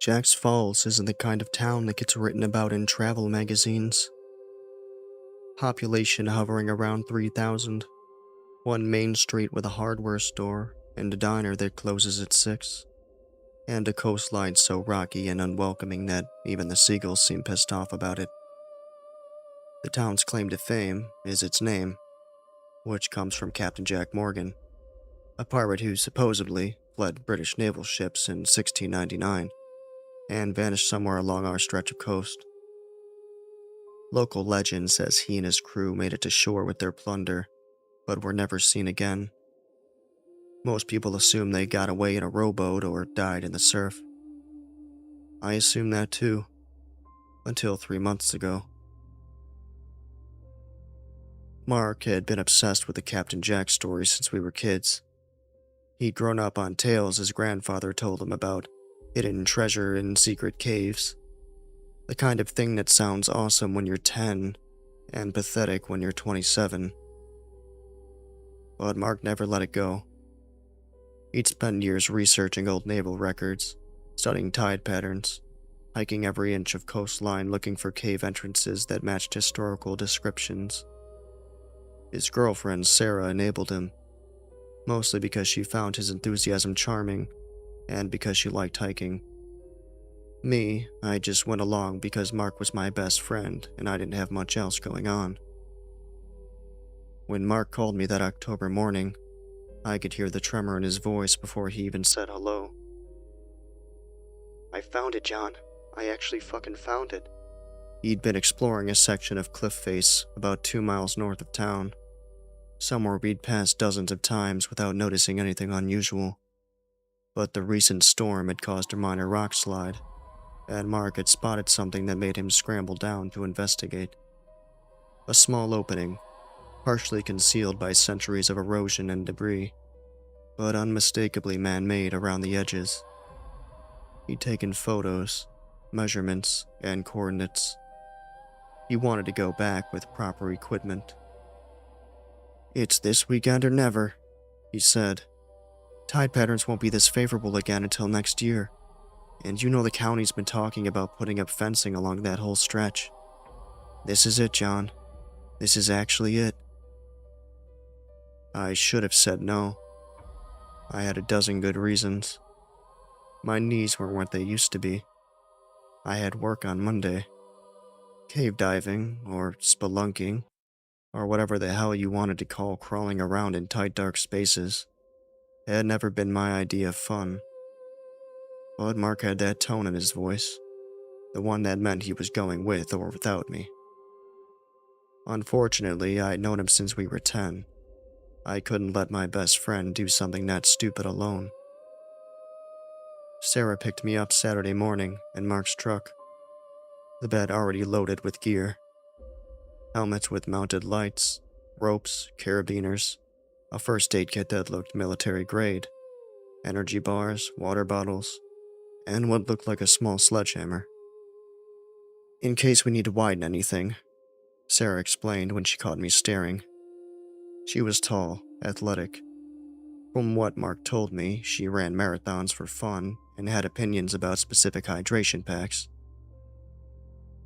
Jack's Falls isn't the kind of town that gets written about in travel magazines. Population hovering around 3,000. One main street with a hardware store and a diner that closes at 6. And a coastline so rocky and unwelcoming that even the seagulls seem pissed off about it. The town's claim to fame is its name, which comes from Captain Jack Morgan, a pirate who supposedly fled British naval ships in 1699 and vanished somewhere along our stretch of coast. Local legend says he and his crew made it to shore with their plunder, but were never seen again. Most people assume they got away in a rowboat or died in the surf. I assumed that too, until 3 months ago. Mark had been obsessed with the Captain Jack story since we were kids. He'd grown up on tales his grandfather told him about hidden treasure in secret caves. The kind of thing that sounds awesome when you're 10 and pathetic when you're 27. But Mark never let it go. He'd spent years researching old naval records, studying tide patterns, hiking every inch of coastline looking for cave entrances that matched historical descriptions. His girlfriend, Sarah, enabled him, mostly because she found his enthusiasm charming and because she liked hiking. Me, I just went along because Mark was my best friend and I didn't have much else going on. When Mark called me that October morning, I could hear the tremor in his voice before he even said hello. "I found it, John. I actually fucking found it." He'd been exploring a section of cliff face about 2 miles north of town, somewhere we'd passed dozens of times without noticing anything unusual. But the recent storm had caused a minor rock slide, and Mark had spotted something that made him scramble down to investigate. A small opening, partially concealed by centuries of erosion and debris, but unmistakably man-made around the edges. He'd taken photos, measurements, and coordinates. He wanted to go back with proper equipment. "It's this weekend or never," he said. "Tide patterns won't be this favorable again until next year, and you know the county's been talking about putting up fencing along that whole stretch. This is it, John. This is actually it." I should have said no. I had a dozen good reasons. My knees weren't what they used to be. I had work on Monday. Cave diving, or spelunking, or whatever the hell you wanted to call crawling around in tight dark spaces, had never been my idea of fun. But Mark had that tone in his voice, the one that meant he was going with or without me. Unfortunately, I'd known him since we were 10. I couldn't let my best friend do something that stupid alone. Sarah picked me up Saturday morning in Mark's truck, the bed already loaded with gear. Helmets with mounted lights, ropes, carabiners, a first aid kit that looked military grade, energy bars, water bottles, and what looked like a small sledgehammer. "In case we need to widen anything," Sarah explained when she caught me staring. She was tall, athletic. From what Mark told me, she ran marathons for fun and had opinions about specific hydration packs.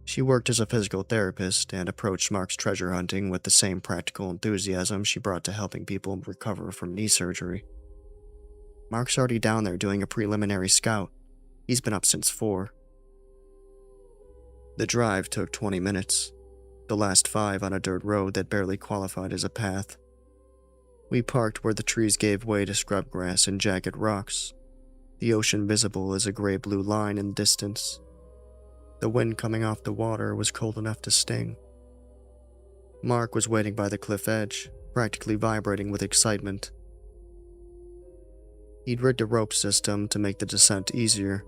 She worked as a physical therapist and approached Mark's treasure hunting with the same practical enthusiasm she brought to helping people recover from knee surgery. "Mark's already down there doing a preliminary scout. He's been up since 4. The drive took 20 minutes, the last 5 on a dirt road that barely qualified as a path. We parked where the trees gave way to scrub grass and jagged rocks, the ocean visible as a gray-blue line in the distance. The wind coming off the water was cold enough to sting. Mark was waiting by the cliff edge, practically vibrating with excitement. He'd rigged a rope system to make the descent easier,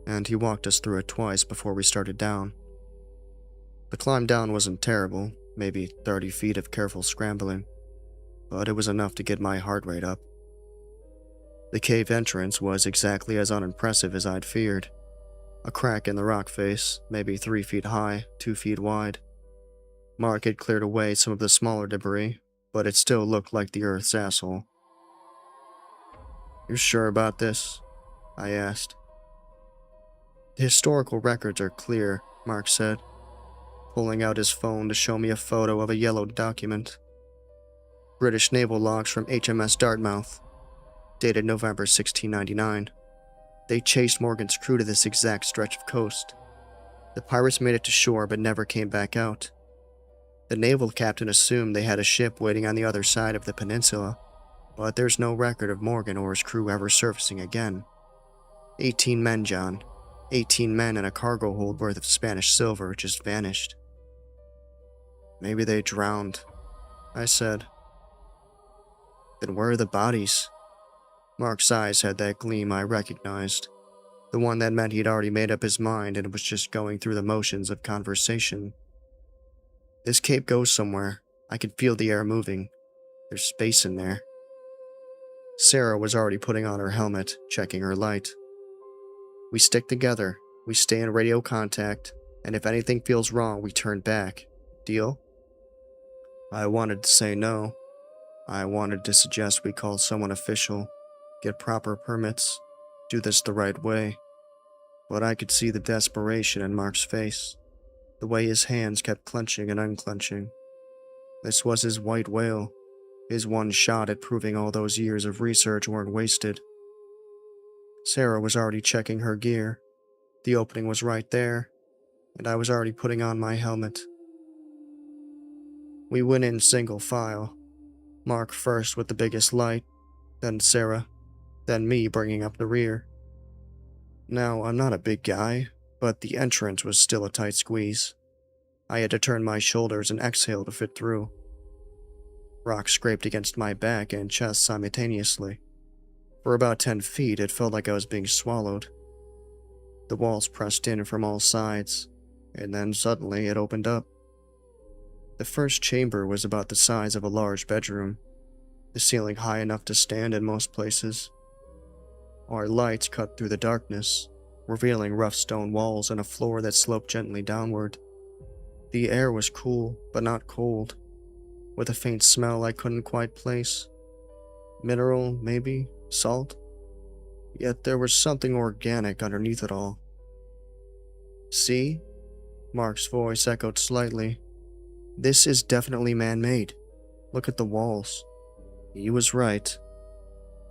and he walked us through it twice before we started down. The climb down wasn't terrible, maybe 30 feet of careful scrambling, but it was enough to get my heart rate up. The cave entrance was exactly as unimpressive as I'd feared. A crack in the rock face, maybe 3 feet high, 2 feet wide. Mark had cleared away some of the smaller debris, but it still looked like the Earth's asshole. "You're sure about this?" I asked. The historical records are clear, Mark said, pulling out his phone to show me a photo of a yellowed document. British naval logs from HMS Dartmouth, dated November 1699. They chased Morgan's crew to this exact stretch of coast. The pirates made it to shore but never came back out. The naval captain assumed they had a ship waiting on the other side of the peninsula, but there's no record of Morgan or his crew ever surfacing again. 18 men, John. 18 men and a cargo hold worth of Spanish silver just vanished. Maybe they drowned, I said. Then where are the bodies? Mark's eyes had that gleam I recognized, the one that meant he'd already made up his mind and was just going through the motions of conversation. This cape goes somewhere. I could feel the air moving. There's space in there. Sarah was already putting on her helmet, checking her light. We stick together, we stay in radio contact, and if anything feels wrong, we turn back. Deal? I wanted to say no. I wanted to suggest we call someone official, get proper permits, do this the right way. But I could see the desperation in Mark's face, the way his hands kept clenching and unclenching. This was his white whale, his one shot at proving all those years of research weren't wasted. Sarah was already checking her gear. The opening was right there, and I was already putting on my helmet. We went in single file. Mark first with the biggest light, then Sarah, then me bringing up the rear. Now, I'm not a big guy, but the entrance was still a tight squeeze. I had to turn my shoulders and exhale to fit through. Rocks scraped against my back and chest simultaneously. For about 10 feet, it felt like I was being swallowed. The walls pressed in from all sides, and then suddenly it opened up. The first chamber was about the size of a large bedroom, the ceiling high enough to stand in most places. Our lights cut through the darkness, revealing rough stone walls and a floor that sloped gently downward. The air was cool, but not cold, with a faint smell I couldn't quite place. Mineral, maybe? Salt? Yet there was something organic underneath it all. See? Mark's voice echoed slightly. This is definitely man-made. Look at the walls. He was right.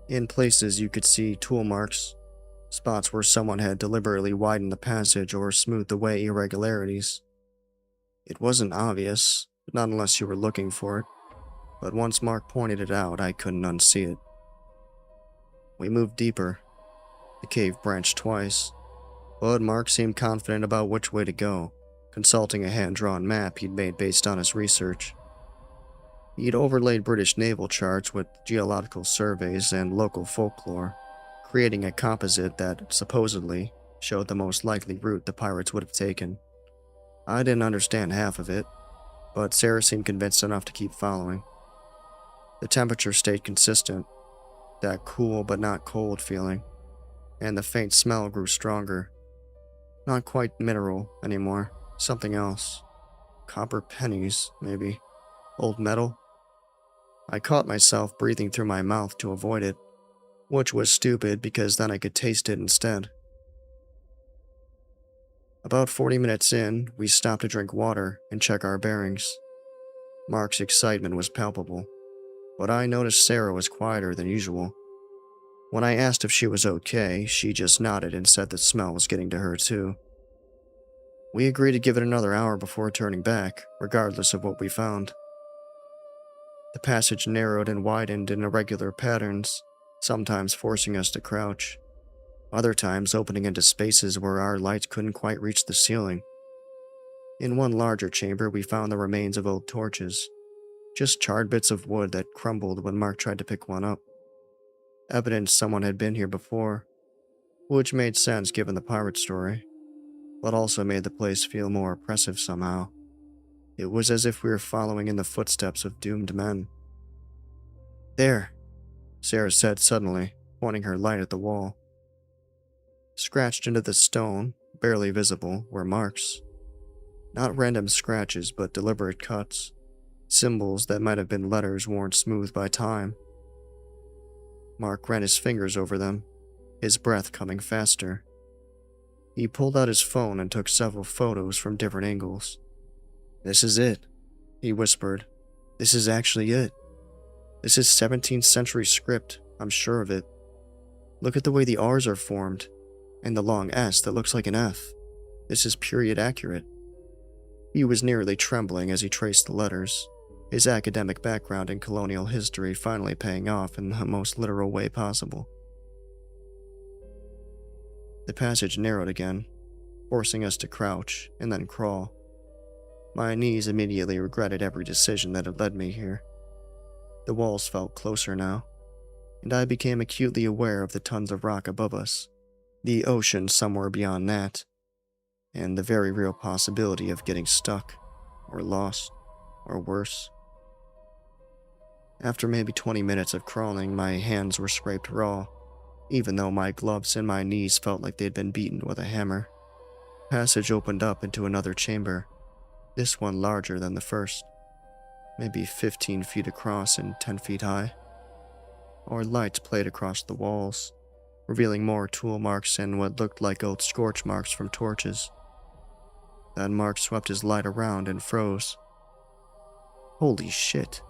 In places you could see tool marks, spots where someone had deliberately widened the passage or smoothed away irregularities. It wasn't obvious, not unless you were looking for it, but once Mark pointed it out, I couldn't unsee it. We moved deeper. The cave branched twice, but Mark seemed confident about which way to go, consulting a hand-drawn map he'd made based on his research. He'd overlaid British naval charts with geological surveys and local folklore, creating a composite that, supposedly, showed the most likely route the pirates would have taken. I didn't understand half of it, but Sarah seemed convinced enough to keep following. The temperature stayed consistent, that cool but not cold feeling, and the faint smell grew stronger. Not quite mineral anymore, something else. Copper pennies, maybe. Old metal? I caught myself breathing through my mouth to avoid it, which was stupid because then I could taste it instead. About 40 minutes in, we stopped to drink water and check our bearings. Mark's excitement was palpable, but I noticed Sarah was quieter than usual. When I asked if she was okay, she just nodded and said the smell was getting to her too. We agreed to give it another hour before turning back, regardless of what we found. The passage narrowed and widened in irregular patterns, sometimes forcing us to crouch, other times opening into spaces where our lights couldn't quite reach the ceiling. In one larger chamber, we found the remains of old torches, just charred bits of wood that crumbled when Mark tried to pick one up. Evidence someone had been here before, which made sense given the pirate story, but also made the place feel more oppressive somehow. It was as if we were following in the footsteps of doomed men. There, Sarah said suddenly, pointing her light at the wall. Scratched into the stone, barely visible, were marks. Not random scratches, but deliberate cuts. Symbols that might have been letters worn smooth by time. Mark ran his fingers over them, his breath coming faster. He pulled out his phone and took several photos from different angles. "This is it," he whispered. "This is actually it. This is 17th century script, I'm sure of it. Look at the way the R's are formed, and the long S that looks like an F. This is period accurate." He was nearly trembling as he traced the letters, his academic background in colonial history finally paying off in the most literal way possible. The passage narrowed again, forcing us to crouch and then crawl. My knees immediately regretted every decision that had led me here. The walls felt closer now, and I became acutely aware of the tons of rock above us, the ocean somewhere beyond that, and the very real possibility of getting stuck, or lost, or worse. After maybe 20 minutes of crawling, my hands were scraped raw, even though my gloves and my knees felt like they'd been beaten with a hammer. The passage opened up into another chamber, this one larger than the first, maybe 15 feet across and 10 feet high. Our lights played across the walls, revealing more tool marks and what looked like old scorch marks from torches. Then Mark swept his light around and froze. Holy shit.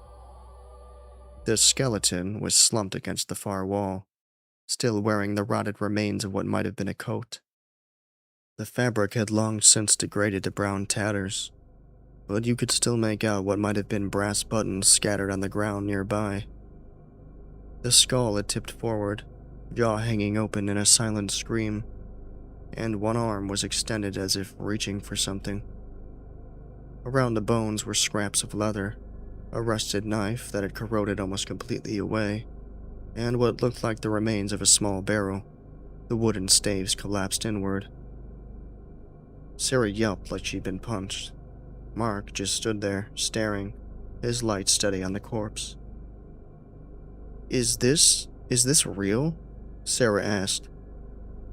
The skeleton was slumped against the far wall, still wearing the rotted remains of what might have been a coat. The fabric had long since degraded to brown tatters, but you could still make out what might have been brass buttons scattered on the ground nearby. The skull had tipped forward, jaw hanging open in a silent scream, and one arm was extended as if reaching for something. Around the bones were scraps of leather, a rusted knife that had corroded almost completely away, and what looked like the remains of a small barrel, the wooden staves collapsed inward. Sarah yelped like she'd been punched. Mark just stood there, staring, his light steady on the corpse. Is this real?" Sarah asked.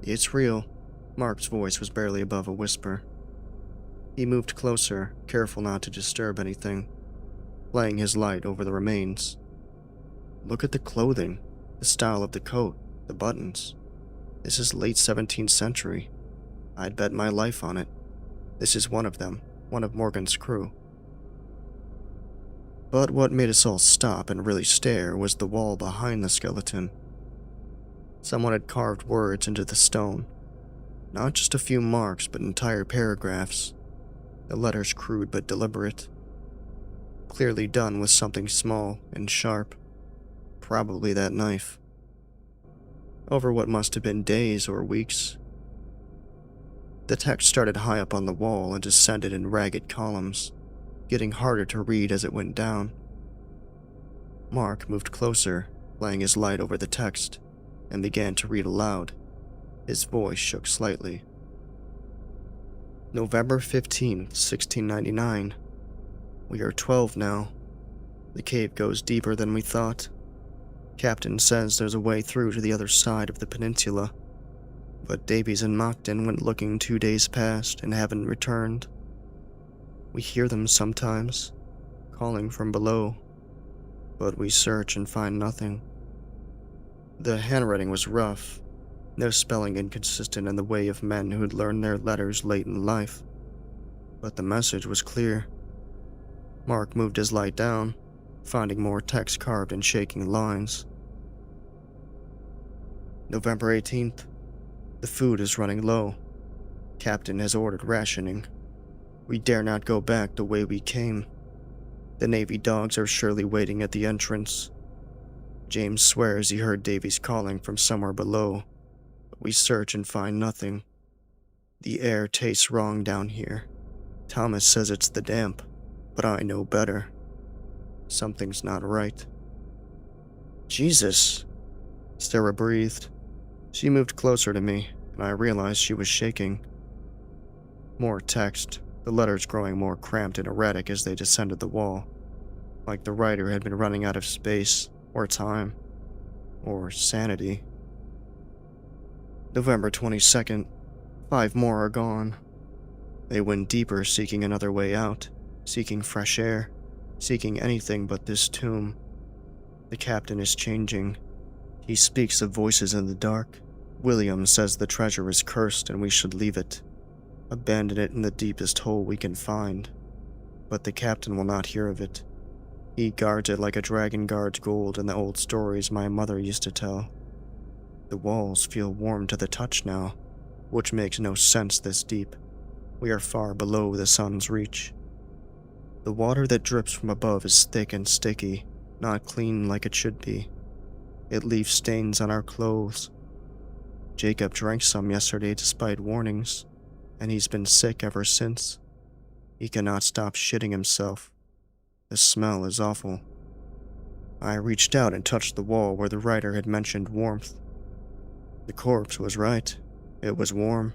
"It's real." Mark's voice was barely above a whisper. He moved closer, careful not to disturb anything, laying his light over the remains. "Look at the clothing, the style of the coat, the buttons. This is late 17th century. I'd bet my life on it. This is one of them, one of Morgan's crew." But what made us all stop and really stare was the wall behind the skeleton. Someone had carved words into the stone. Not just a few marks, but entire paragraphs. The letters crude but deliberate. Clearly done with something small and sharp. Probably that knife. Over what must have been days or weeks. The text started high up on the wall and descended in ragged columns, getting harder to read as it went down. Mark moved closer, laying his light over the text, and began to read aloud. His voice shook slightly. "November 15th, 1699. We are 12 now. The cave goes deeper than we thought. Captain says there's a way through to the other side of the peninsula, but Davies and Mockton went looking 2 days past and haven't returned. We hear them sometimes, calling from below, but we search and find nothing." The handwriting was rough, no spelling inconsistent in the way of men who'd learned their letters late in life, but the message was clear. Mark moved his light down, finding more text carved in shaking lines. "November 18th. The food is running low. Captain has ordered rationing. We dare not go back the way we came. The Navy dogs are surely waiting at the entrance. James swears he heard Davies calling from somewhere below, but we search and find nothing. The air tastes wrong down here. Thomas says it's the damp, but I know better. Something's not right." "Jesus," Sarah breathed. She moved closer to me, and I realized she was shaking. More text, the letters growing more cramped and erratic as they descended the wall, like the writer had been running out of space, or time, or sanity. "November 22nd. 5 more are gone. They went deeper, seeking another way out, seeking fresh air, seeking anything but this tomb. The captain is changing. He speaks of voices in the dark, William says the treasure is cursed and we should leave it. Abandon it in the deepest hole we can find. But the captain will not hear of it. He guards it like a dragon guards gold in the old stories my mother used to tell. The walls feel warm to the touch now, which makes no sense this deep. We are far below the sun's reach. The water that drips from above is thick and sticky, not clean like it should be. It leaves stains on our clothes. Jacob drank some yesterday despite warnings, and he's been sick ever since. He cannot stop shitting himself. The smell is awful. I reached out and touched the wall where the writer had mentioned warmth. The corpse was right. It was warm.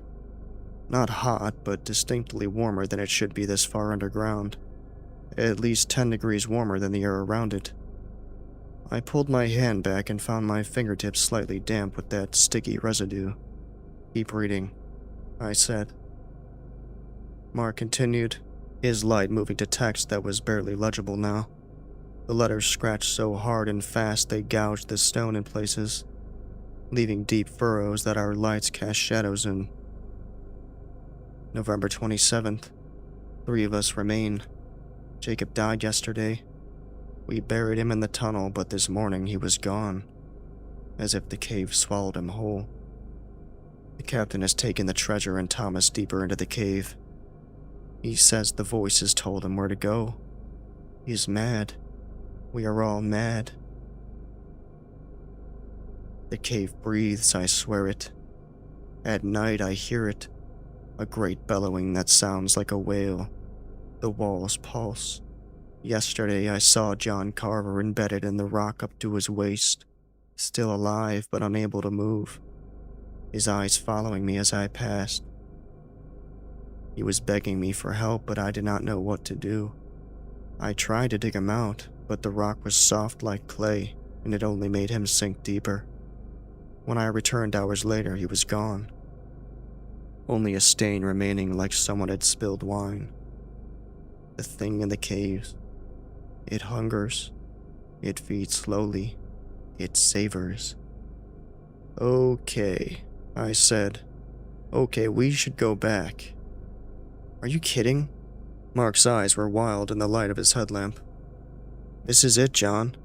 Not hot, but distinctly warmer than it should be this far underground. At least 10 degrees warmer than the air around it. I pulled my hand back and found my fingertips slightly damp with that sticky residue. "Keep reading," I said. Mark continued, his light moving to text that was barely legible now. The letters scratched so hard and fast they gouged the stone in places, leaving deep furrows that our lights cast shadows in. November 27th. 3 of us remain. Jacob died yesterday. We buried him in the tunnel, but this morning he was gone, as if the cave swallowed him whole. The captain has taken the treasure and Thomas deeper into the cave. He says the voices told him where to go. He's mad. We are all mad. The cave breathes, I swear it. At night I hear it, a great bellowing that sounds like a wail. The walls pulse. Yesterday I saw John Carver embedded in the rock up to his waist, still alive but unable to move, his eyes following me as I passed. He was begging me for help, but I did not know what to do. I tried to dig him out, but the rock was soft like clay, and it only made him sink deeper. When I returned hours later, he was gone. Only a stain remaining like someone had spilled wine. The thing in the caves. It hungers. It feeds slowly. It savors. "Okay," I said. "Okay, we should go back." "Are you kidding?" Mark's eyes were wild in the light of his headlamp. "This is it, John.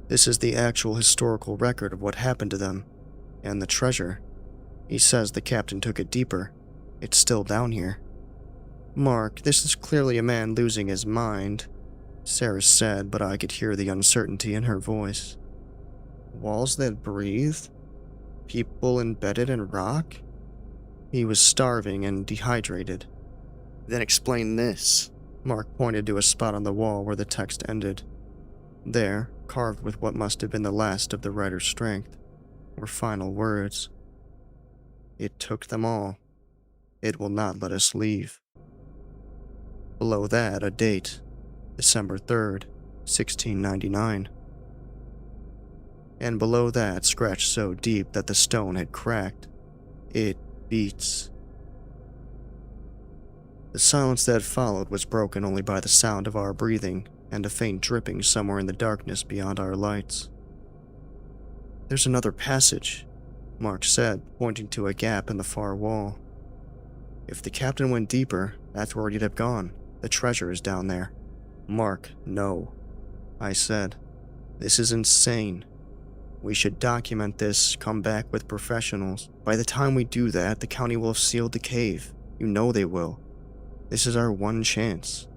This is the actual historical record of what happened to them. And the treasure. He says the captain took it deeper. It's still down here." "Mark, this is clearly a man losing his mind," Sarah said, but I could hear the uncertainty in her voice. "Walls that breathe? People embedded in rock?" He was starving and dehydrated. "Then explain this." Mark pointed to a spot on the wall where the text ended. There, carved with what must have been the last of the writer's strength, were final words. "It took them all. It will not let us leave." Below that, a date, December 3rd, 1699. And below that, scratched so deep that the stone had cracked. "It beats." The silence that followed was broken only by the sound of our breathing and a faint dripping somewhere in the darkness beyond our lights. "There's another passage," Mark said, pointing to a gap in the far wall. "If the captain went deeper, that's where he'd have gone. The treasure is down there." "Mark, no," I said. "This is insane. We should document this, come back with professionals. By the time we do that, the county will have sealed the cave. You know they will. This is our one chance."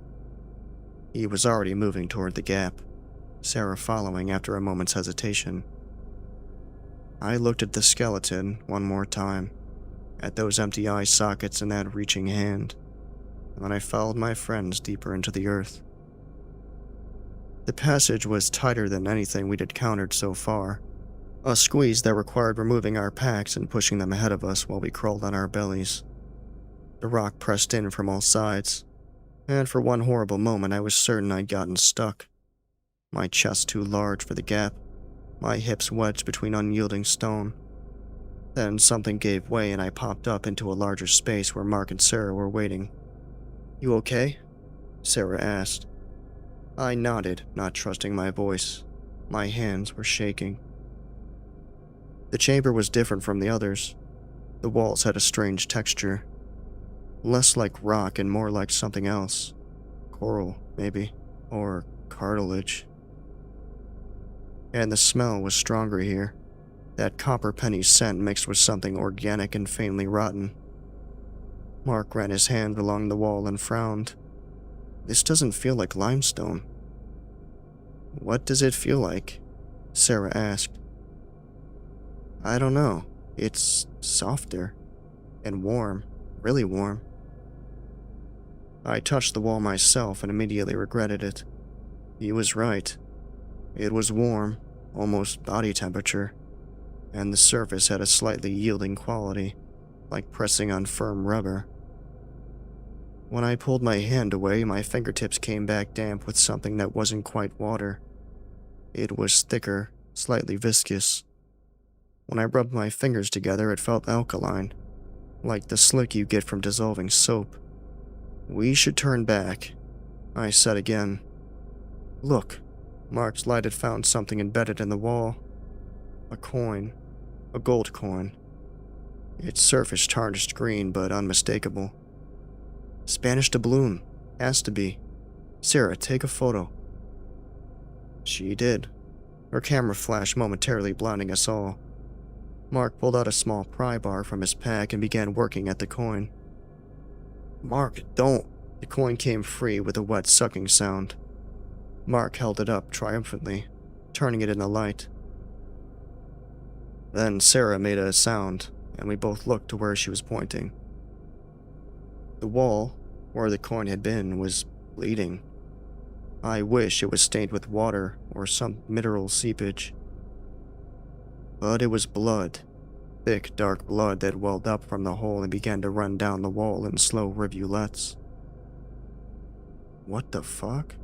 He was already moving toward the gap, Sarah following after a moment's hesitation. I looked at the skeleton one more time, at those empty eye sockets and that reaching hand, and then I followed my friends deeper into the earth. The passage was tighter than anything we'd encountered so far, a squeeze that required removing our packs and pushing them ahead of us while we crawled on our bellies. The rock pressed in from all sides, and for one horrible moment I was certain I'd gotten stuck. My chest too large for the gap, my hips wedged between unyielding stone. Then something gave way and I popped up into a larger space where Mark and Sarah were waiting. "You okay?" Sarah asked. I nodded, not trusting my voice. My hands were shaking. The chamber was different from the others. The walls had a strange texture. Less like rock and more like something else. Coral, maybe. Or cartilage. And the smell was stronger here. That copper penny scent mixed with something organic and faintly rotten. Mark ran his hand along the wall and frowned. This doesn't feel like limestone. What does it feel like? Sarah asked. I don't know. It's softer. And warm. Really warm. I touched the wall myself and immediately regretted it. He was right. It was warm, almost body temperature, and the surface had a slightly yielding quality, like pressing on firm rubber. When I pulled my hand away, my fingertips came back damp with something that wasn't quite water. It was thicker, slightly viscous. When I rubbed my fingers together, it felt alkaline, like the slick you get from dissolving soap. We should turn back, I said again. Look, Mark's light had found something embedded in the wall. A coin. A gold coin. Its surface tarnished green, but unmistakable. Spanish doubloon. Has to be. Sarah, take a photo. She did. Her camera flashed momentarily, blinding us all. Mark pulled out a small pry bar from his pack and began working at the coin. Mark, don't. The coin came free with a wet sucking sound. Mark held it up triumphantly, turning it in the light. Then Sarah made a sound, and we both looked to where she was pointing. The wall, where the coin had been, was bleeding. I wish it was stained with water or some mineral seepage. But it was blood. Thick, dark blood that welled up from the hole and began to run down the wall in slow rivulets. What the fuck?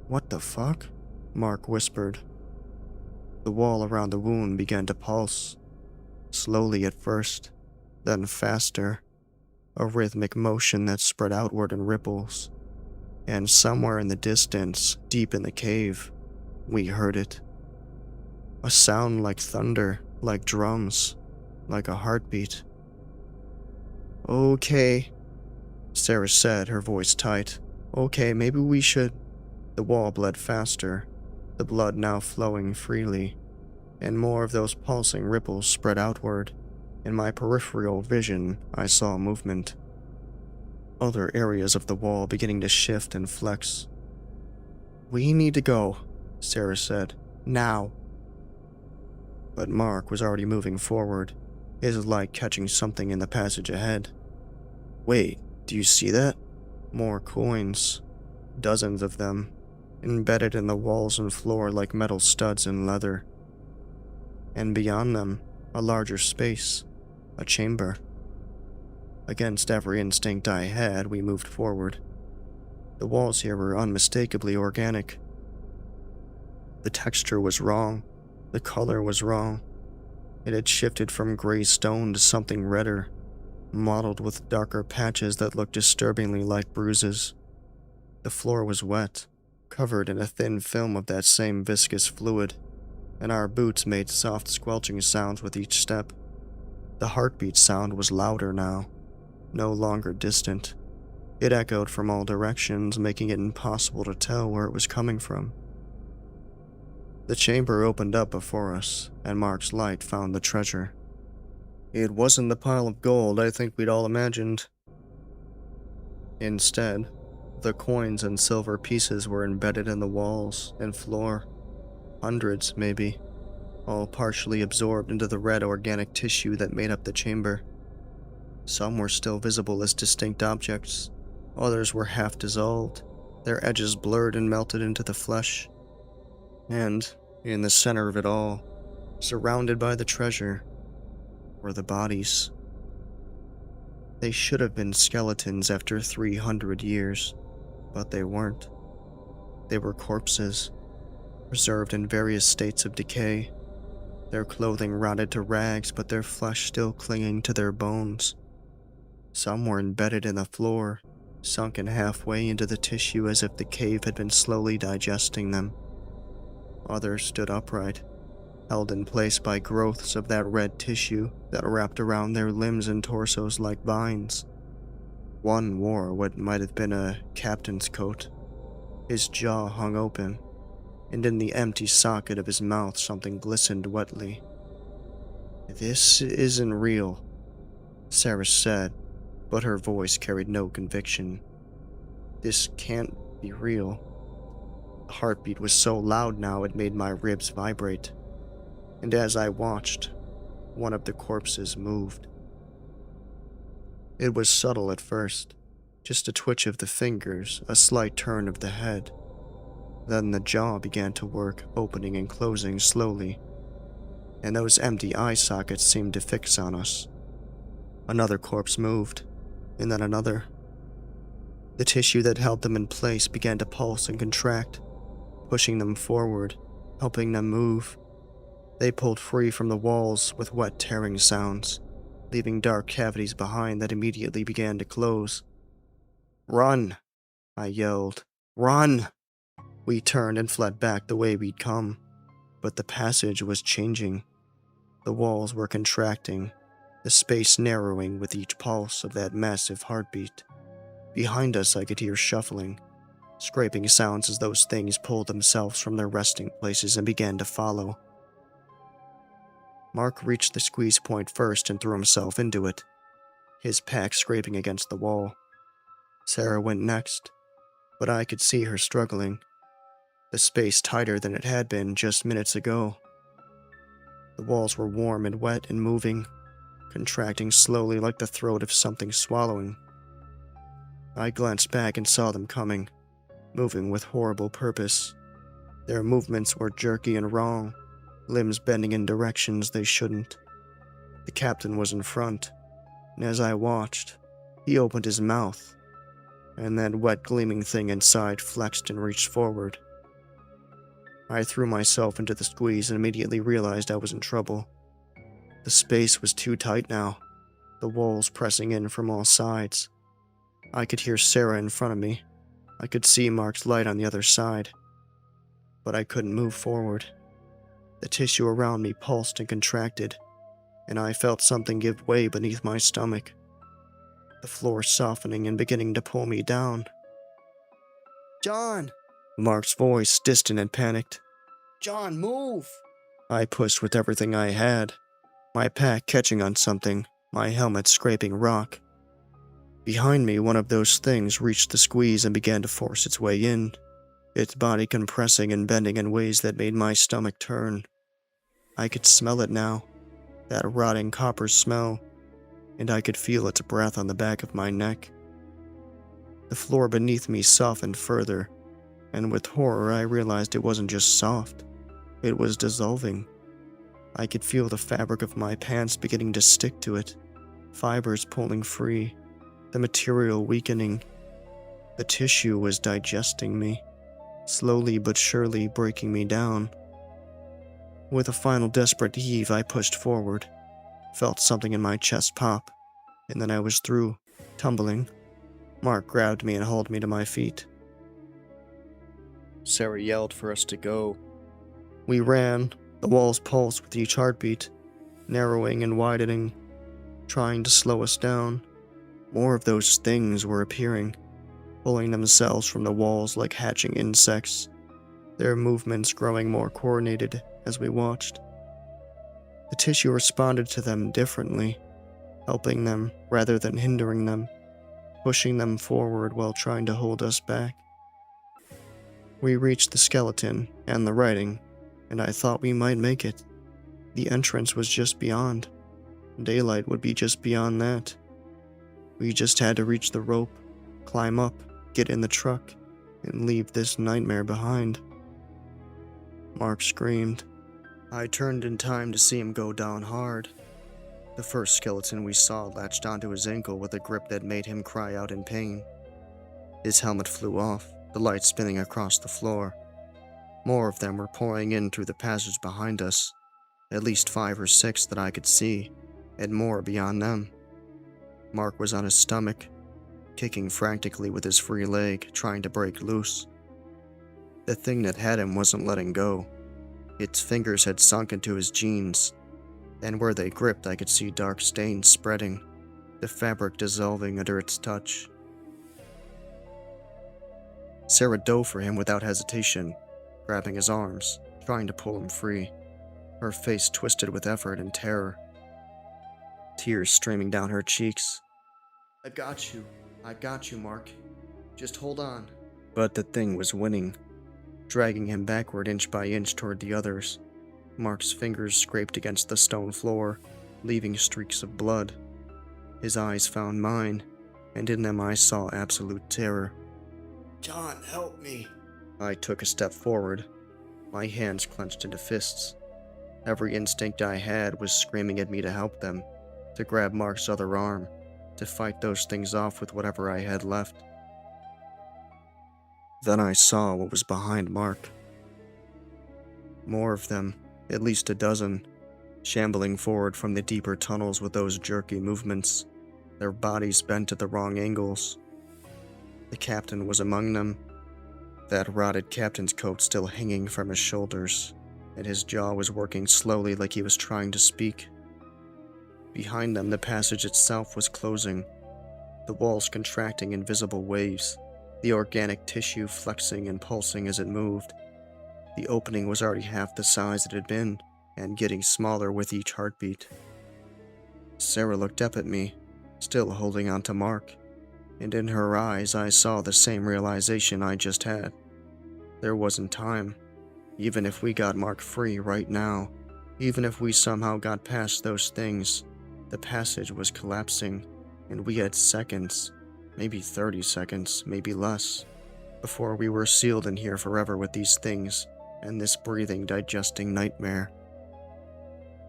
What the fuck? Mark whispered. The wall around the wound began to pulse. Slowly at first, then faster. A rhythmic motion that spread outward in ripples. And somewhere in the distance, deep in the cave, we heard it. A sound like thunder, like drums, like a heartbeat. Okay, Sarah said, her voice tight. Okay, maybe we should... The wall bled faster, the blood now flowing freely, and more of those pulsing ripples spread outward. In my peripheral vision, I saw movement. Other areas of the wall beginning to shift and flex. We need to go, Sarah said. Now. But Mark was already moving forward, his light catching something in the passage ahead. Wait, do you see that? More coins. Dozens of them, embedded in the walls and floor like metal studs in leather. And beyond them, a larger space, a chamber. Against every instinct I had, we moved forward. The walls here were unmistakably organic. The texture was wrong. The color was wrong. It had shifted from gray stone to something redder, mottled with darker patches that looked disturbingly like bruises. The floor was wet, covered in a thin film of that same viscous fluid, and our boots made soft squelching sounds with each step. The heartbeat sound was louder now, no longer distant. It echoed from all directions, making it impossible to tell where it was coming from. The chamber opened up before us, and Mark's light found the treasure. It wasn't the pile of gold I think we'd all imagined. Instead, the coins and silver pieces were embedded in the walls and floor. Hundreds, maybe, all partially absorbed into the red organic tissue that made up the chamber. Some were still visible as distinct objects, others were half dissolved, their edges blurred and melted into the flesh. And, in the center of it all, surrounded by the treasure, were the bodies. They should have been skeletons after 300 years, but they weren't. They were corpses, preserved in various states of decay, their clothing rotted to rags but their flesh still clinging to their bones. Some were embedded in the floor, sunken halfway into the tissue as if the cave had been slowly digesting them. Others stood upright, held in place by growths of that red tissue that wrapped around their limbs and torsos like vines. One wore what might have been a captain's coat. His jaw hung open, and in the empty socket of his mouth something glistened wetly. "This isn't real," Sarah said, but her voice carried no conviction. "This can't be real." The heartbeat was so loud now it made my ribs vibrate, and as I watched, one of the corpses moved. It was subtle at first, just a twitch of the fingers, a slight turn of the head. Then the jaw began to work, opening and closing slowly, and those empty eye sockets seemed to fix on us. Another corpse moved, and then another. The tissue that held them in place began to pulse and contract, pushing them forward, helping them move. They pulled free from the walls with wet tearing sounds, leaving dark cavities behind that immediately began to close. "Run!" I yelled. "Run!" We turned and fled back the way we'd come, but the passage was changing. The walls were contracting, the space narrowing with each pulse of that massive heartbeat. Behind us I could hear shuffling, scraping sounds as those things pulled themselves from their resting places and began to follow. Mark reached the squeeze point first and threw himself into it, his pack scraping against the wall. Sarah went next, but I could see her struggling, the space tighter than it had been just minutes ago. The walls were warm and wet and moving, contracting slowly like the throat of something swallowing. I glanced back and saw them coming, moving with horrible purpose. Their movements were jerky and wrong, limbs bending in directions they shouldn't. The captain was in front, and as I watched, he opened his mouth, and that wet gleaming thing inside flexed and reached forward. I threw myself into the squeeze and immediately realized I was in trouble. The space was too tight now, the walls pressing in from all sides. I could hear Sarah in front of me. I could see Mark's light on the other side, but I couldn't move forward. The tissue around me pulsed and contracted, and I felt something give way beneath my stomach, the floor softening and beginning to pull me down. "John!" Mark's voice, distant and panicked. "John, move!" I pushed with everything I had, my pack catching on something, my helmet scraping rock. Behind me, one of those things reached the squeeze and began to force its way in, its body compressing and bending in ways that made my stomach turn. I could smell it now, that rotting copper smell, and I could feel its breath on the back of my neck. The floor beneath me softened further, and with horror I realized it wasn't just soft, it was dissolving. I could feel the fabric of my pants beginning to stick to it, fibers pulling free, the material weakening. The tissue was digesting me, slowly but surely breaking me down. With a final desperate heave, I pushed forward, felt something in my chest pop, and then I was through, tumbling. Mark grabbed me and hauled me to my feet. Sarah yelled for us to go. We ran, the walls pulsed with each heartbeat, narrowing and widening, trying to slow us down. More of those things were appearing, pulling themselves from the walls like hatching insects, their movements growing more coordinated as we watched. The tissue responded to them differently, helping them rather than hindering them, pushing them forward while trying to hold us back. We reached the skeleton and the writing, and I thought we might make it. The entrance was just beyond. Daylight would be just beyond that. We just had to reach the rope, climb up, get in the truck, and leave this nightmare behind. Mark screamed. I turned in time to see him go down hard. The first skeleton we saw latched onto his ankle with a grip that made him cry out in pain. His helmet flew off, the light spinning across the floor. More of them were pouring in through the passage behind us, at least 5 or 6 that I could see, and more beyond them. Mark was on his stomach, kicking frantically with his free leg, trying to break loose. The thing that had him wasn't letting go. Its fingers had sunk into his jeans, and where they gripped I could see dark stains spreading, the fabric dissolving under its touch. Sarah dove for him without hesitation, grabbing his arms, trying to pull him free, her face twisted with effort and terror, tears streaming down her cheeks. I got you, Mark. Just hold on. But the thing was winning, dragging him backward inch by inch toward the others. Mark's fingers scraped against the stone floor, leaving streaks of blood. His eyes found mine, and in them I saw absolute terror. John, help me. I took a step forward, my hands clenched into fists. Every instinct I had was screaming at me to help them, to grab Mark's other arm, to fight those things off with whatever I had left. Then I saw what was behind Mark. More of them, at least a dozen, shambling forward from the deeper tunnels with those jerky movements, their bodies bent at the wrong angles. The captain was among them, that rotted captain's coat still hanging from his shoulders, and his jaw was working slowly like he was trying to speak. Behind them, the passage itself was closing, the walls contracting in visible waves, the organic tissue flexing and pulsing as it moved. The opening was already half the size it had been, and getting smaller with each heartbeat. Sarah looked up at me, still holding on to Mark, and in her eyes I saw the same realization I just had. There wasn't time. Even if we got Mark free right now, even if we somehow got past those things, the passage was collapsing, and we had seconds, maybe 30 seconds, maybe less, before we were sealed in here forever with these things and this breathing, digesting nightmare.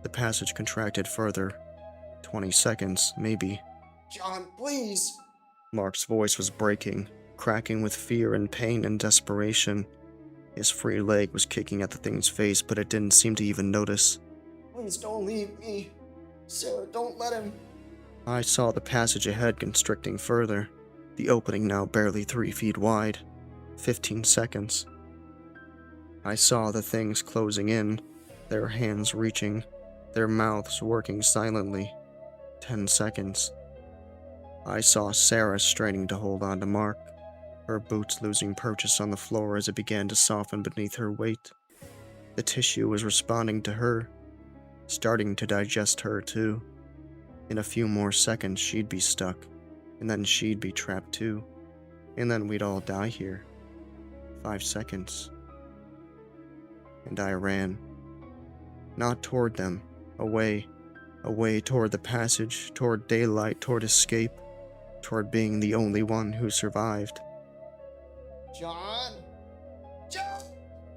The passage contracted further. 20 seconds, maybe. John, please! Mark's voice was breaking, cracking with fear and pain and desperation. His free leg was kicking at the thing's face, but it didn't seem to even notice. Please don't leave me. Sarah, don't let him. I saw the passage ahead constricting further, the opening now barely 3 feet wide. 15 seconds. I saw the things closing in, their hands reaching, their mouths working silently. 10 seconds. I saw Sarah straining to hold on to Mark, her boots losing purchase on the floor as it began to soften beneath her weight. The tissue was responding to her, starting to digest her too. In a few more seconds she'd be stuck, and then she'd be trapped too, and then we'd all die here. 5 seconds. And I ran. Not toward them, away toward the passage, toward daylight, toward escape, toward being the only one who survived. John! John!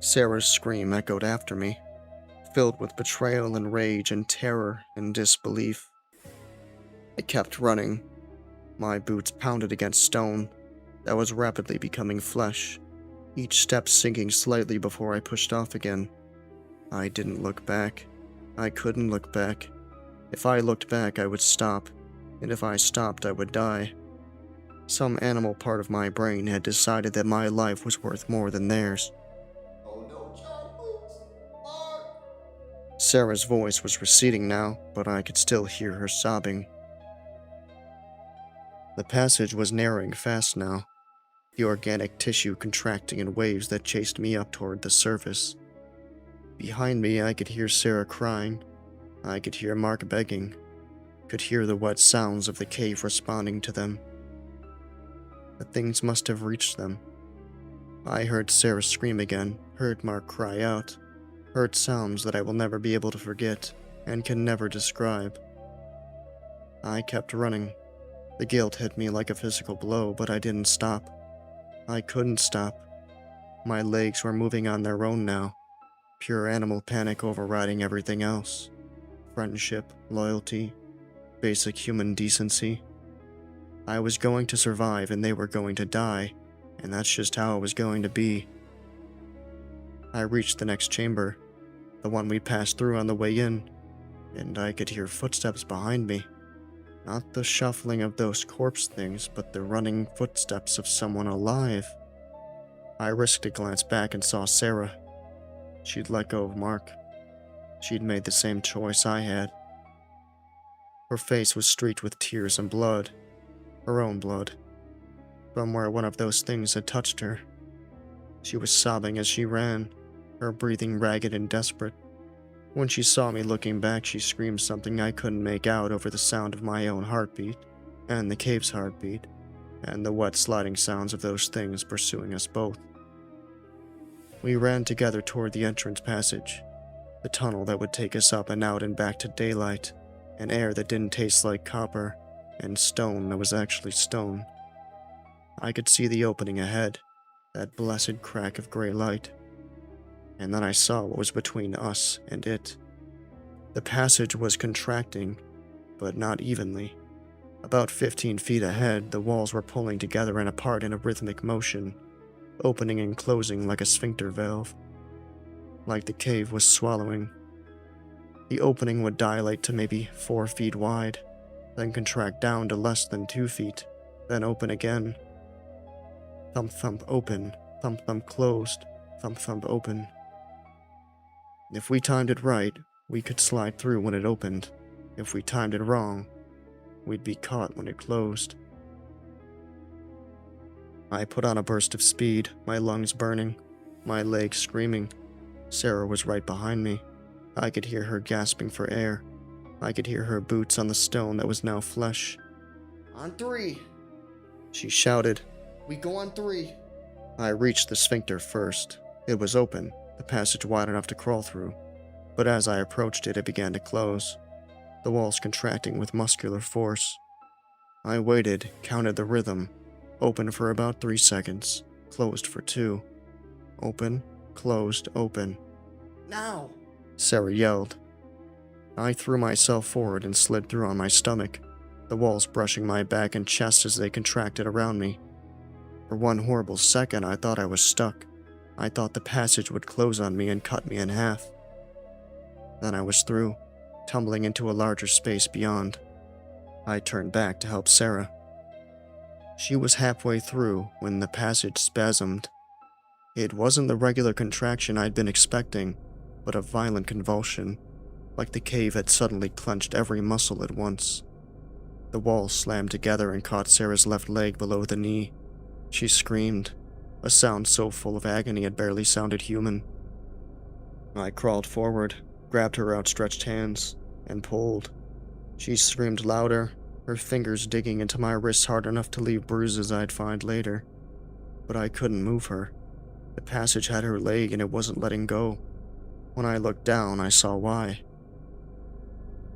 Sarah's scream echoed after me, filled with betrayal and rage and terror and disbelief. I kept running. My boots pounded against stone that was rapidly becoming flesh, each step sinking slightly before I pushed off again. I didn't look back. I couldn't look back. If I looked back, I would stop, and if I stopped, I would die. Some animal part of my brain had decided that my life was worth more than theirs. Oh no, John, please. Mark! Sarah's voice was receding now, but I could still hear her sobbing. The passage was narrowing fast now, the organic tissue contracting in waves that chased me up toward the surface. Behind me, I could hear Sarah crying. I could hear Mark begging, could hear the wet sounds of the cave responding to them. The things must have reached them. I heard Sarah scream again, heard Mark cry out, heard sounds that I will never be able to forget and can never describe. I kept running. The guilt hit me like a physical blow, but I didn't stop. I couldn't stop. My legs were moving on their own now, pure animal panic overriding everything else. Friendship, loyalty, basic human decency. I was going to survive and they were going to die, and that's just how it was going to be. I reached the next chamber, the one we passed through on the way in, and I could hear footsteps behind me. Not the shuffling of those corpse things, but the running footsteps of someone alive. I risked a glance back and saw Sarah. She'd let go of Mark. She'd made the same choice I had. Her face was streaked with tears and blood. Her own blood. From where one of those things had touched her. She was sobbing as she ran, her breathing ragged and desperate. When she saw me looking back, she screamed something I couldn't make out over the sound of my own heartbeat, and the cave's heartbeat, and the wet sliding sounds of those things pursuing us both. We ran together toward the entrance passage, the tunnel that would take us up and out and back to daylight, and air that didn't taste like copper, and stone that was actually stone. I could see the opening ahead, that blessed crack of gray light. And then I saw what was between us and it. The passage was contracting, but not evenly. About 15 feet ahead, the walls were pulling together and apart in a rhythmic motion, opening and closing like a sphincter valve. Like the cave was swallowing. The opening would dilate to maybe 4 feet wide, then contract down to less than 2 feet, then open again. Thump thump open, thump thump closed, thump thump open. If we timed it right, we could slide through when it opened. If we timed it wrong, we'd be caught when it closed. I put on a burst of speed, my lungs burning, my legs screaming. Sarah was right behind me. I could hear her gasping for air. I could hear her boots on the stone that was now flesh. On 3. She shouted. We go on 3. I reached the sphincter first. It was open, the passage wide enough to crawl through. But as I approached it, it began to close, the walls contracting with muscular force. I waited, counted the rhythm, opened for about 3 seconds, closed for 2. Open, closed, open. Now! Sarah yelled. I threw myself forward and slid through on my stomach, the walls brushing my back and chest as they contracted around me. For one horrible second, I thought I was stuck. I thought the passage would close on me and cut me in half. Then I was through, tumbling into a larger space beyond. I turned back to help Sarah. She was halfway through when the passage spasmed. It wasn't the regular contraction I'd been expecting, but a violent convulsion, like the cave had suddenly clenched every muscle at once. The walls slammed together and caught Sarah's left leg below the knee. She screamed, a sound so full of agony it barely sounded human. I crawled forward, grabbed her outstretched hands, and pulled. She screamed louder, her fingers digging into my wrists hard enough to leave bruises I'd find later. But I couldn't move her. The passage had her leg and it wasn't letting go. When I looked down, I saw why.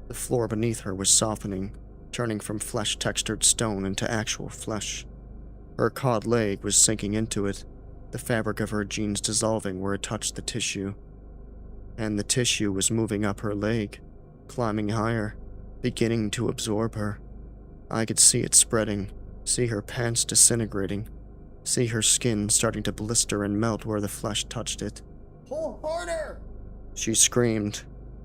The floor beneath her was softening, turning from flesh-textured stone into actual flesh. Her caught leg was sinking into it, the fabric of her jeans dissolving where it touched the tissue. And the tissue was moving up her leg, climbing higher, beginning to absorb her. I could see it spreading, see her pants disintegrating, see her skin starting to blister and melt where the flesh touched it. Pull harder! She screamed.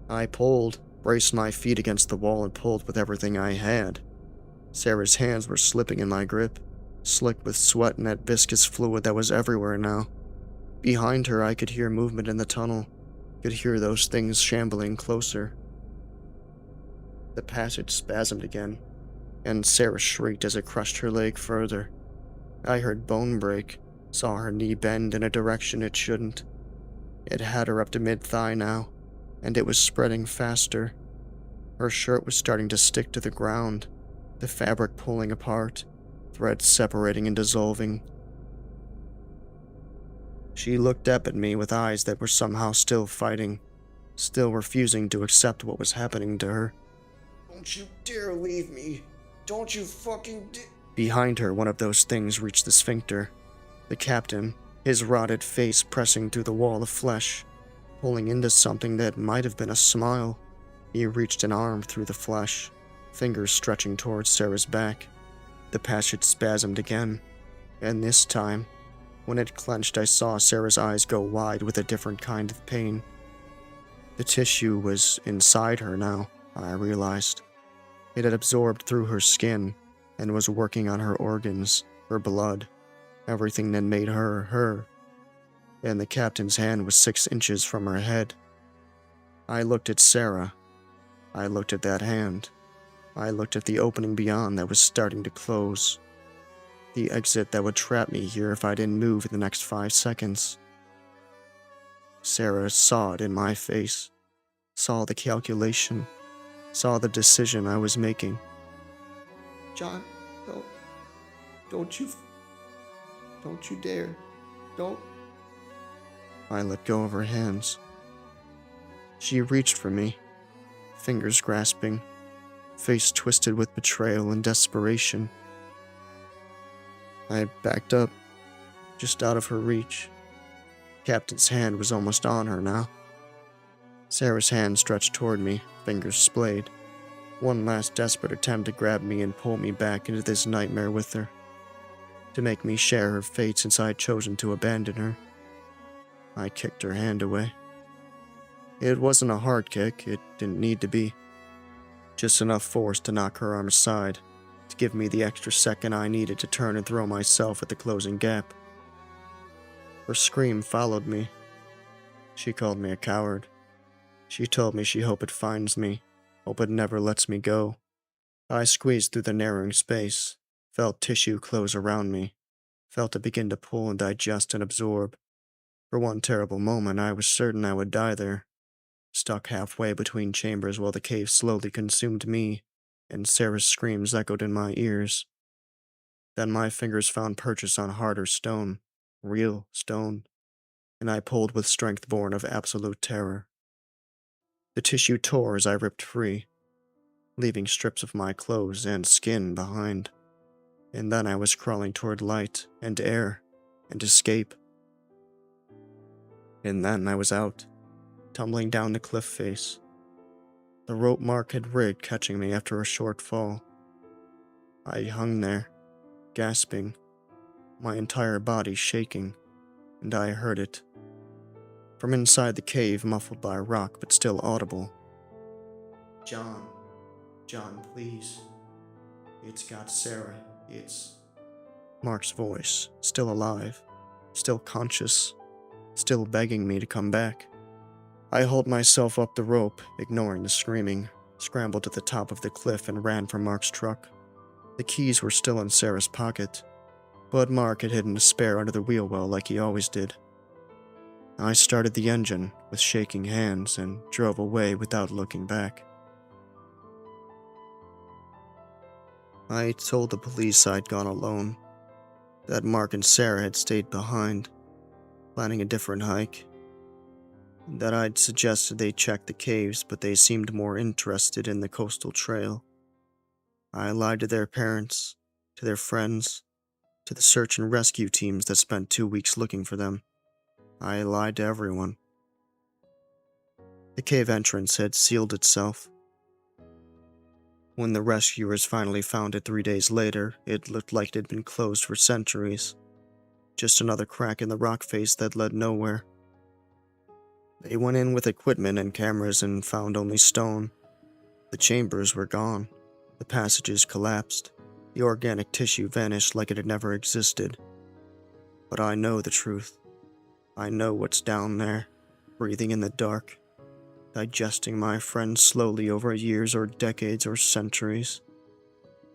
I pulled, braced my feet against the wall and pulled with everything I had. Sarah's hands were slipping in my grip, slick with sweat and that viscous fluid that was everywhere now. Behind her, I could hear movement in the tunnel, could hear those things shambling closer. The passage spasmed again, and Sarah shrieked as it crushed her leg further. I heard bone break, saw her knee bend in a direction it shouldn't. It had her up to mid-thigh now, and it was spreading faster. Her shirt was starting to stick to the ground, the fabric pulling apart, threads separating and dissolving. She looked up at me with eyes that were somehow still fighting, still refusing to accept what was happening to her. Don't you dare leave me! Don't you fucking Behind her, one of those things reached the sphincter. The captain, his rotted face pressing through the wall of flesh, pulling into something that might have been a smile. He reached an arm through the flesh, fingers stretching towards Sarah's back. The passage spasmed again, and this time, when it clenched, I saw Sarah's eyes go wide with a different kind of pain. The tissue was inside her now, I realized. It had absorbed through her skin and was working on her organs, her blood, everything that made her, her. and the captain's hand was 6 inches from her head. I looked at Sarah. I looked at that hand. I looked at the opening beyond that was starting to close. The exit that would trap me here if I didn't move in the next 5 seconds. Sarah saw it in my face, saw the calculation, saw the decision I was making. John, don't you dare. Don't. I let go of her hands. She reached for me, fingers grasping, face twisted with betrayal and desperation. I backed up, just out of her reach. Captain's hand was almost on her now. Sarah's hand stretched toward me, fingers splayed. One last desperate attempt to grab me and pull me back into this nightmare with her. To make me share her fate since I had chosen to abandon her. I kicked her hand away. It wasn't a hard kick, it didn't need to be. Just enough force to knock her arm aside, to give me the extra second I needed to turn and throw myself at the closing gap. Her scream followed me. She called me a coward. She told me she hoped it finds me, hope it never lets me go. I squeezed through the narrowing space, felt tissue close around me, felt it begin to pull and digest and absorb. For one terrible moment, I was certain I would die there, stuck halfway between chambers while the cave slowly consumed me, and Sarah's screams echoed in my ears. Then my fingers found purchase on harder stone, real stone, and I pulled with strength born of absolute terror. The tissue tore as I ripped free, leaving strips of my clothes and skin behind. And then I was crawling toward light and air and escape. And then I was out, tumbling down the cliff face. The rope Mark had rigged catching me after a short fall. I hung there, gasping, my entire body shaking, and I heard it. From inside the cave, muffled by a rock but still audible. John, please. It's got Sarah, it's... Mark's voice, still alive, still conscious, still begging me to come back. I hauled myself up the rope, ignoring the screaming, scrambled to the top of the cliff and ran for Mark's truck. The keys were still in Sarah's pocket, but Mark had hidden a spare under the wheel well like he always did. I started the engine with shaking hands and drove away without looking back. I told the police I'd gone alone, that Mark and Sarah had stayed behind, planning a different hike, that I'd suggested they check the caves, but they seemed more interested in the coastal trail. I lied to their parents, to their friends, to the search and rescue teams that spent 2 weeks looking for them. I lied to everyone. The cave entrance had sealed itself. When the rescuers finally found it 3 days later, it looked like it had been closed for centuries. Just another crack in the rock face that led nowhere. They went in with equipment and cameras and found only stone. The chambers were gone. The passages collapsed. The organic tissue vanished like it had never existed. But I know the truth. I know what's down there, breathing in the dark, digesting my friends slowly over years or decades or centuries.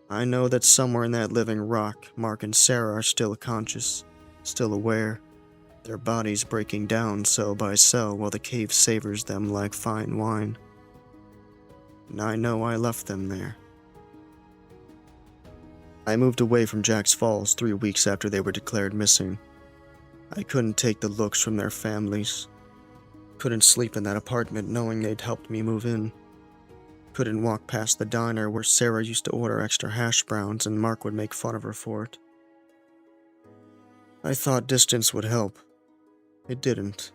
I know that somewhere in that living rock, Mark and Sarah are still conscious, still aware, their bodies breaking down cell by cell while the cave savors them like fine wine. And I know I left them there. I moved away from Jack's Falls 3 weeks after they were declared missing. I couldn't take the looks from their families. Couldn't sleep in that apartment knowing they'd helped me move in. Couldn't walk past the diner where Sarah used to order extra hash browns and Mark would make fun of her for it. I thought distance would help. It didn't.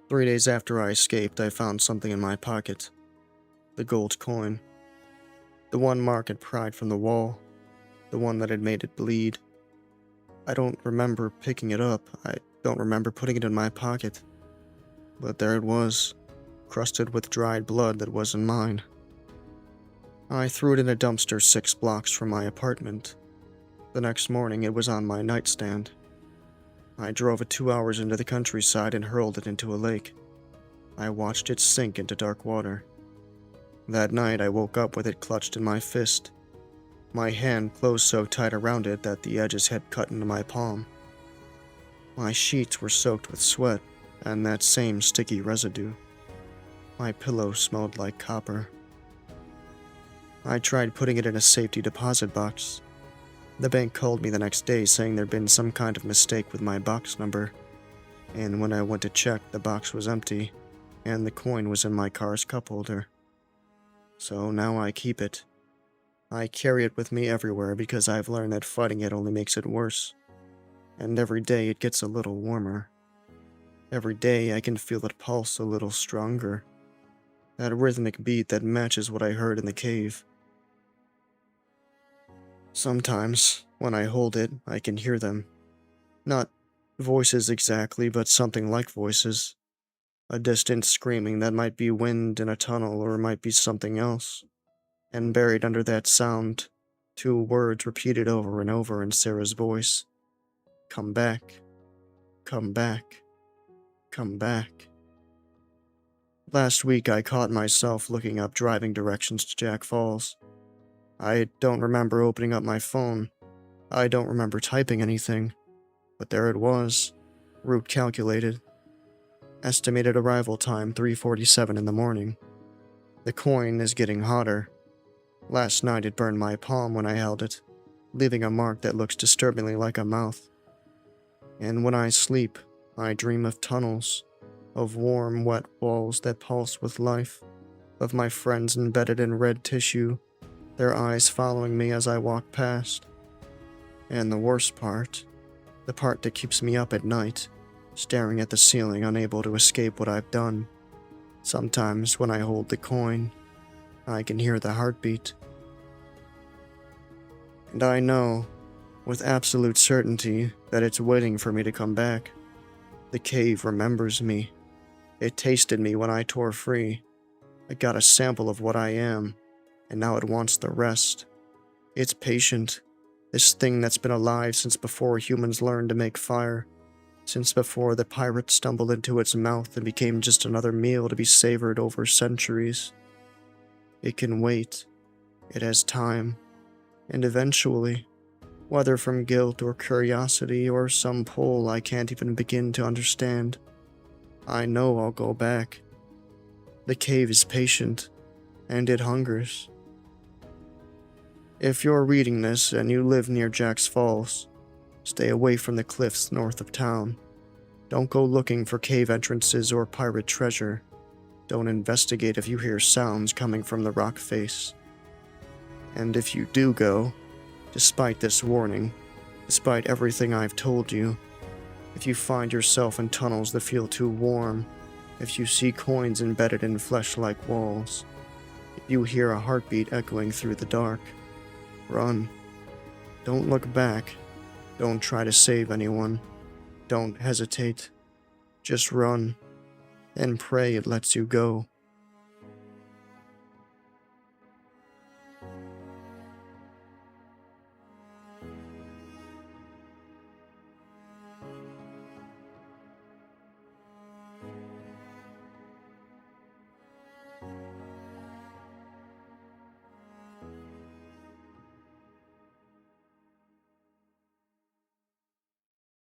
3 days after I escaped, I found something in my pocket. The gold coin. The one Mark had pried from the wall. The one that had made it bleed. I don't remember picking it up. I don't remember putting it in my pocket. But there it was, crusted with dried blood that wasn't mine. I threw it in a dumpster 6 blocks from my apartment. The next morning it was on my nightstand. I drove it 2 hours into the countryside and hurled it into a lake. I watched it sink into dark water. That night I woke up with it clutched in my fist. My hand closed so tight around it that the edges had cut into my palm. My sheets were soaked with sweat and that same sticky residue. My pillow smelled like copper. I tried putting it in a safety deposit box. The bank called me the next day saying there'd been some kind of mistake with my box number, and when I went to check, the box was empty, and the coin was in my car's cup holder. So now I keep it. I carry it with me everywhere because I've learned that fighting it only makes it worse. And every day it gets a little warmer. Every day I can feel it pulse a little stronger. That rhythmic beat that matches what I heard in the cave. Sometimes, when I hold it, I can hear them. Not voices exactly, but something like voices. A distant screaming that might be wind in a tunnel or might be something else. And buried under that sound, 2 words repeated over and over in Sarah's voice. Come back. Come back. Come back. Last week I caught myself looking up driving directions to Jack Falls. I don't remember opening up my phone. I don't remember typing anything. But there it was. Route calculated. Estimated arrival time 3:47 in the morning. The coin is getting hotter. Last night it burned my palm when I held it, leaving a mark that looks disturbingly like a mouth. And when I sleep, I dream of tunnels, of warm, wet walls that pulse with life, of my friends embedded in red tissue, their eyes following me as I walk past. And the worst part, the part that keeps me up at night, staring at the ceiling, unable to escape what I've done. Sometimes when I hold the coin, I can hear the heartbeat. And I know, with absolute certainty, that it's waiting for me to come back. The cave remembers me. It tasted me when I tore free. It got a sample of what I am, and now it wants the rest. It's patient, this thing that's been alive since before humans learned to make fire, since before the pirate stumbled into its mouth and became just another meal to be savored over centuries. It can wait. It has time. And eventually, whether from guilt or curiosity or some pull I can't even begin to understand, I know I'll go back. The cave is patient, and it hungers. If you're reading this and you live near Jack's Falls, stay away from the cliffs north of town. Don't go looking for cave entrances or pirate treasure. Don't investigate if you hear sounds coming from the rock face. And if you do go, despite this warning, despite everything I've told you, if you find yourself in tunnels that feel too warm, if you see coins embedded in flesh-like walls, if you hear a heartbeat echoing through the dark, run. Don't look back. Don't try to save anyone. Don't hesitate. Just run, and pray it lets you go.